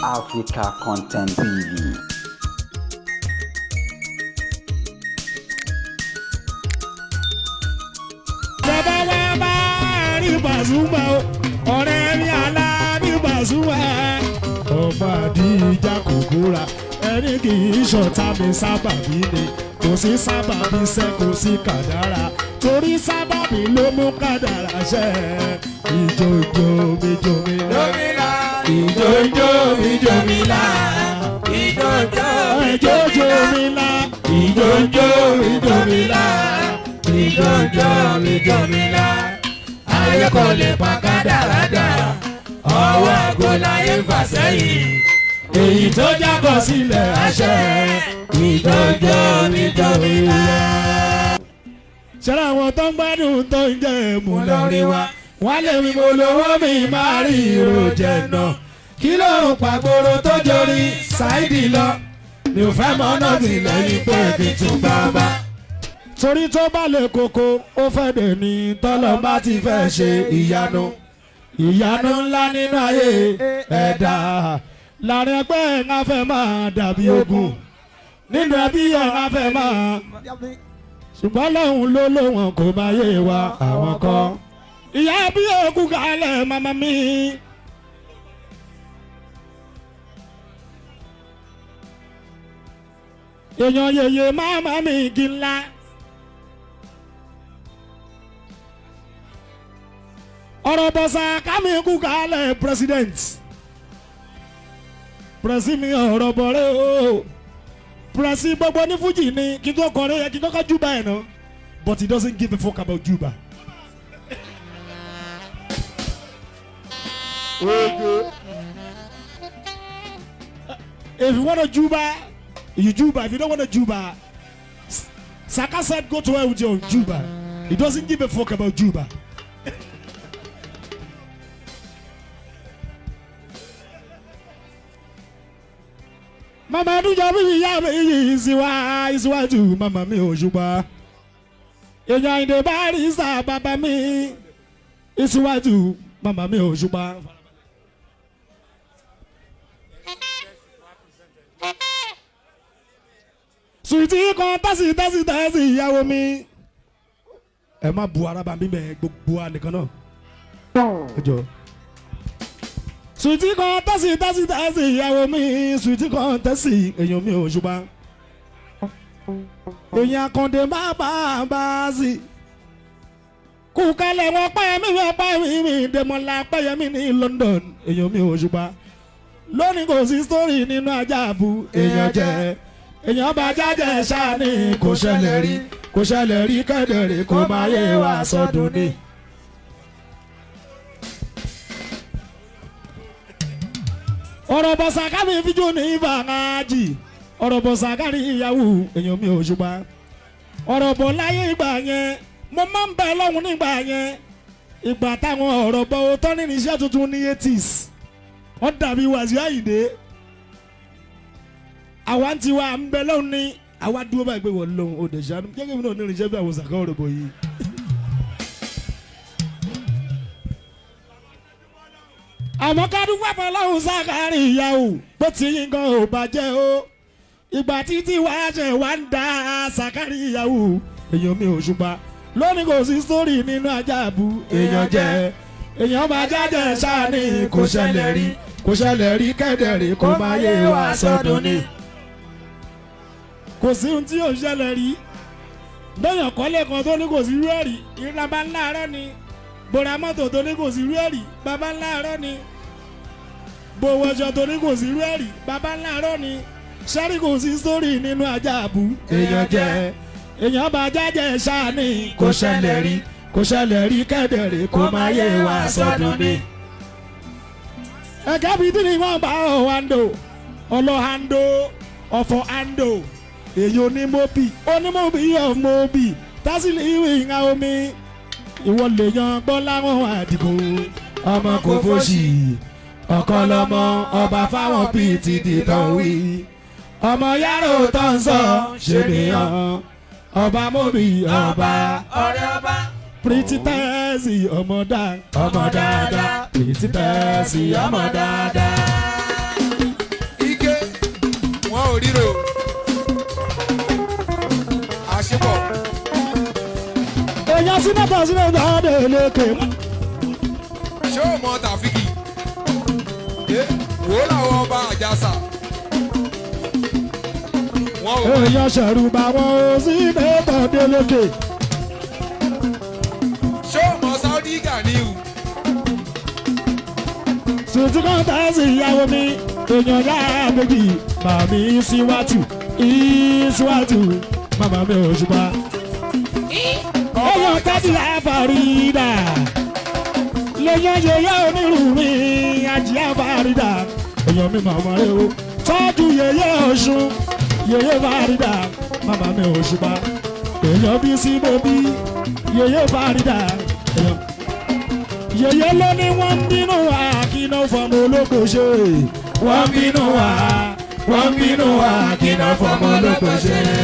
Africa Content TV. Pasuma ọ̀rẹ́ mi Alábí Pasuma ọmọ àdìjà kòkòrà ẹni kì í ṣọ̀tá mi sábàbí ni kò sí sábàbí ṣe kò sí kàdàrà torí sábàbí ló mú kàdàrà ṣẹ ìjòjò mi jòmílà ìjòjò mi jòmílà ìjòjò mi jòmílà ìjòjò mi jòmílà ìjòjò mi jòmílà. Ayé kò lè pa kádàrádà ọwọ́ àgbo láyé fà sẹ́yìn èyí tó jábọ̀ sílẹ̀ àṣẹ ìjọjọ́ nítorí wa. ṣẹlẹ̀ àwọn tó ń gbádùn tó ń jẹ́ èmù lórí wa wọ́n lè mi mo lówó mi máa rí ìròjẹ̀ náà kí ló ń pàgbóró tó jorí ṣáìdì lọ mi ò fẹ́ mọ́ náà tì lẹ́yìn pé kí n tún bá bá. Torí tó bá lè koko ó fẹ́ dè ní tọ́lọ́ bá ti fẹ́ ṣe ìyanu ìyanu ńlá nínú ayé ẹ̀dá láàrin ẹgbẹ́ ẹ̀ ń fẹ́ máa dàbí ogun nínú ẹbí ẹ̀ ń fẹ́ máa ṣùgbọ́n lọ́hùn ló lóhùn kò máa yé wa àwọn kan ìyá bí ogun kalẹ̀ màmá mi. èèyàn yèyè màmá mi kí ńlá. ọ̀rọ̀ bọ̀sà kámi kú kálẹ̀ president presi mi ọ̀rọ̀ bọ̀rẹ́ o presi gbogbo ní fújì ni kí n tó kọrin yẹ kí n kọ́kọ́ júbà ẹ̀ náà but he doesn't give a fuck about juba. If you wanna juba you juba, if you don't wanna juba Saka said go to hell with your juba. He doesn't give a fuck about juba. Mama do ya mi ya mi isiwaju mama mi Òṣùpá. Èèyàn inde barista baba mi isiwaju mama mi Òṣùpá. Sweetie kan tasi ìyàwó mi. Ẹ má bu ara bá mi bẹ̀ gbogbo wa nìkan náà. Ẹ jọ̀ọ́. Sweetie kan tasi ìyàwó mi sweetie kan tasi èèyàn mi Òṣùpá. Èèyàn Àkàndé má bá sí. Kú kalẹ̀ wọn pẹ́ mi Dèmọ́lá pẹ́ mi ní London èèyàn mi Òṣùpá. Lónìí kò sí story nínú Ajáàbù èèyàn jẹ́ èèyàn bá jáde sáni kò ṣẹlẹ̀ rí kẹ́dẹ̀rẹ́ kò máa yé wa sọdún ni. ọ̀rọ̀ bọ̀sà kámi fíjú ní ìfàǹgájì ọ̀rọ̀ bọ̀sà kárí ìyàwó èèyàn mi Òṣùpá ọ̀rọ̀ bọ̀ láyé ìgbà yẹn mo máa ń bẹ lọ́hùn nígbà yẹn ìgbà táwọn ọ̀rọ̀ bọ̀ tó ní iṣẹ́ tuntun ní 80s wọ́n dàbí Wàsíù Àyìndé àwa ń tiwa ń bẹ lọ́hùn ní àwa dúró báyìí pé wọ́n lọ́hùn ó dẹ̀ ṣáà gẹ́gẹ́ bí náà ní irinṣẹ́ bí àwọn sàkà ọ̀rọ̀ bọ̀ yìí. àmọ́ ká dúpẹ́ fún Ọlọ́run Sákárì ìyàwó bó ti yín gan ò bàjẹ́ o ìgbà títí wàá ṣe wá ń da Sákárì ìyàwó èèyàn mi Òṣùpá lónìí kò sí sórí nínú Ajáàbù èèyàn jẹ́ èèyàn bá jáde sáni kò ṣẹlẹ̀ rí kẹ́dẹ̀rẹ́ kò máa yé wa sọdún ni. kò sí ohun tí yóò ṣẹlẹ̀ rí bẹ́ẹ̀yàn kọ́lé kan tó ní kò sí rẹ́ẹ̀rì ìrìnàbá ńlá rẹ̀ ni bóra mọ́tò tó ní kò sí rẹ́ẹ̀rì bàbá ńlá rẹ̀ ni bówó ọjọ́ tó ní kò sí rẹ́ẹ̀rì bàbá ńlá rẹ̀ ni sẹ́rí kò sí sórí nínú Ajáàbù èèyàn jẹ́ èèyàn bá jáde sáni kò ṣẹlẹ̀ rí kẹ́dẹ̀rẹ́ kò máa yé wa sọdún ni. ẹ̀ka bíi tí ni wọ́n bá ọ̀hando ọlọ́hando ọ̀fọ̀ hando èyí onímọ̀bì ọ̀mọ̀bì tásìlì ìwé ìhà omi ìwọ lè yan gbọ́ láwọn àdìgbò ọmọ kò fòṣì ọ̀kan lọ́mọ ọba fáwọn bíi ti dìtàn wí ọmọ yàrá òótọ́ ń sọ ṣe nìyàn ọba mọ̀bì ọba ọ̀rẹ́ ọba. Pretty Tessy ọmọ dáadáa Pretty Tessy ọmọ dáadáa. sínátọ̀ Adeleke. ṣé o mọ Tàfíkì wò ó làwọn ọba Àjàsà wọn ò èèyàn ṣẹ̀rù bá wọn sínátọ̀ Adeleke. ṣé o mọ Saudi Ganiu sùtúkọ̀ tẹ̀sí ìyàwó mi èèyàn yá méjì màmí ìsíwájú màmá mi ò ṣùgbọ́n. èèyàn tẹ́tí àfàrídà lèèyàn yẹyẹ onírú mi àjí àfàrídà èèyàn mi màmá rẹ o tọ́jú yẹyẹ Ọ̀ṣun yẹyẹ fàrídà màmá mi ò ṣùgbọ́n. èèyàn bí sí bébí yẹyẹ fàrídà èèyàn. yẹyẹ ló ní wọ́n ń bínú wa kí náà fọmọ olóko ṣe. wọ́n ń bínú wa kí náà fọmọ olóko ṣe.